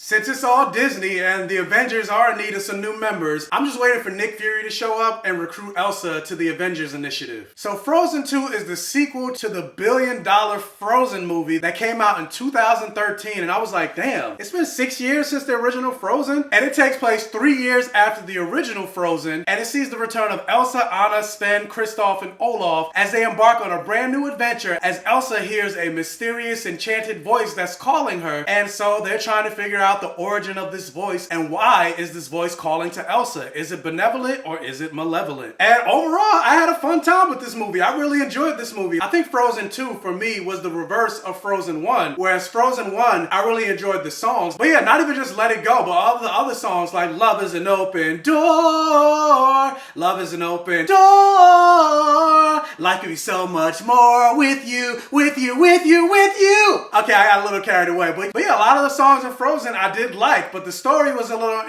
Since it's all Disney and the Avengers are in need of some new members, I'm just waiting for Nick Fury to show up and recruit Elsa to the Avengers Initiative. So Frozen 2 is the sequel to the billion-dollar Frozen movie that came out in 2013, and I was like, damn, it's been 6 years since the original Frozen, and it takes place 3 years after the original Frozen, and it sees the return of Elsa, Anna, Sven, Kristoff, and Olaf as they embark on a brand new adventure as Elsa hears a mysterious, enchanted voice that's calling her, and so they're trying to figure out the origin of this voice and why is this voice calling to Elsa. Is it benevolent or is it malevolent? And overall, I had a fun time with this movie. I really enjoyed this movie. I think Frozen 2 for me was the reverse of Frozen 1, whereas Frozen 1, I really enjoyed the songs. But yeah, not even just Let It Go, but all the other songs like Love is an Open Door, Love is an Open Door, Life could be so much more with you, with you, with you, with you. Okay, I got a little carried away, but yeah, a lot of the songs in Frozen I did like, but the story was a little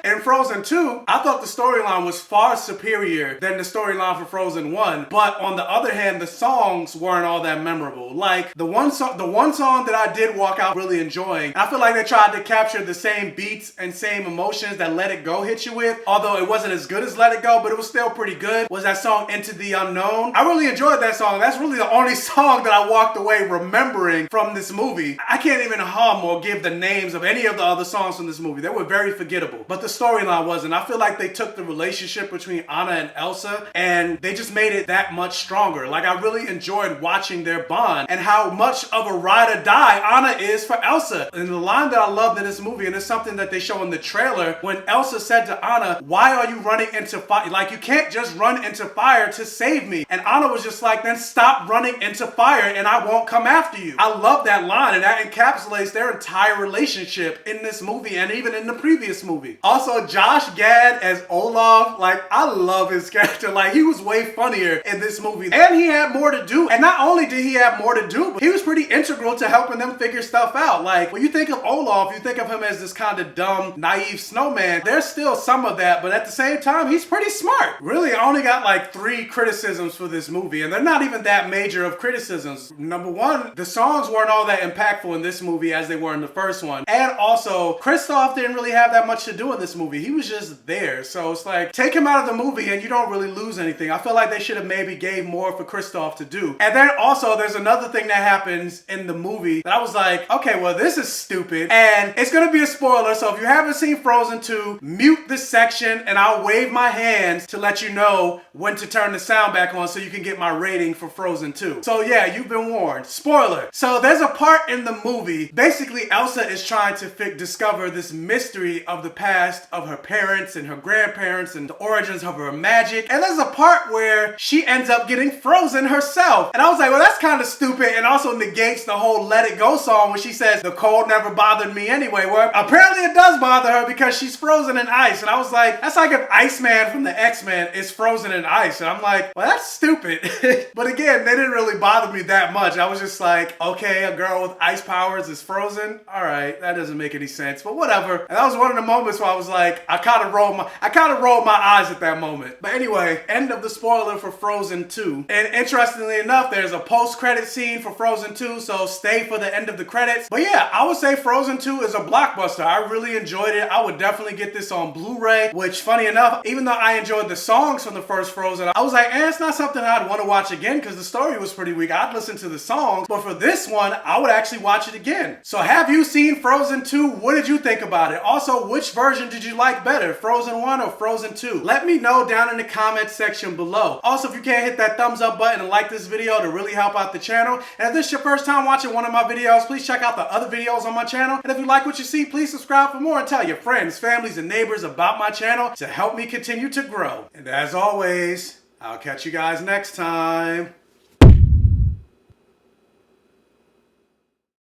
In Frozen 2, I thought the storyline was far superior than the storyline for Frozen 1, but on the other hand, the songs weren't all that memorable. Like the one song that I did walk out really enjoying, I feel like they tried to capture the same beats and same emotions that Let It Go hit you with, although it wasn't as good as Let It Go, but it was still pretty good, was that song Into the Unknown. I really enjoyed that song. That's really the only song that I walked away remembering from this movie. I can't even hum or give the names of any of the other songs from this movie. They were very forgettable, but the storyline wasn't. I feel like they took the relationship between Anna and Elsa and they just made it that much stronger. Like I really enjoyed watching their bond and how much of a ride or die Anna is for Elsa. And the line that I loved in this movie, and it's something that they show in the trailer, when Elsa said to Anna, "Why are you running into fire? Like you can't just run into fire to save me." And Anna was just like, "Then stop running into fire and I won't come after you." I love that line, and that encapsulates their entire relationship in this movie and even in the previous movie. Also, Josh Gad as Olaf, like I love his character. Like he was way funnier in this movie and he had more to do. And not only did he have more to do, but he was pretty integral to helping them figure stuff out. Like when you think of Olaf, you think of him as this kind of dumb, naive snowman. There's still some of that, but at the same time, he's pretty smart. Really, I only got like 3 criticisms for this movie, and they're not even that major of criticisms. Number one, the songs weren't all that impactful in this movie as they were in the first one. And also, Kristoff didn't really have that much to do in this movie. He was just there. So it's like, take him out of the movie and you don't really lose anything. I feel like they should have maybe gave more for Kristoff to do. And then also, there's another thing that happens in the movie that I was like, okay, well, this is stupid. And it's gonna be a spoiler, so if you haven't seen Frozen 2, mute this section and I'll wave my hands to let you know when to turn the sound back on so you can get my rating for Frozen 2. So yeah, you've been warned. Spoiler. So there's a part in the movie, basically Elsa is trying to discover this mystery of the past of her parents and her grandparents and the origins of her magic. And there's a part where she ends up getting frozen herself. And I was like, well, that's kind of stupid and also negates the whole Let It Go song when she says, "The cold never bothered me anyway." Well, apparently it does bother her because she's frozen in ice. And I was like, that's like if Iceman from the X-Men is frozen in ice. And I'm like, well, that's stupid. But again, they didn't really bother me that much. I was just like, okay, a girl with ice powers is frozen. All right, that doesn't make any sense, but whatever. And that was one of the moments where I was like, I kind of rolled my eyes at that moment. But anyway, end of the spoiler for Frozen 2. And interestingly enough, there's a post-credit scene for Frozen 2, so stay for the end of the credits. But yeah, I would say Frozen 2 is a blockbuster. I really enjoyed it. I would definitely get this on Blu-ray, which funny enough, even though I enjoyed the songs from the first Frozen, I was like, it's not something I'd want to watch again because the story was pretty weak. I'd listen to the songs, but for this one, I would actually watch it again. So have you seen Frozen 2? What did you think about it? Also, which version did you like better, Frozen 1 or Frozen 2? Let me know down in the comments section below. Also, if you can't hit that thumbs up button and like this video to really help out the channel, and if this is your first time watching one of my videos, please check out the other videos on my channel. And if you like what you see, please subscribe for more and tell your friends, families, and neighbors about my channel to help me continue to grow. And as always, I'll catch you guys next time.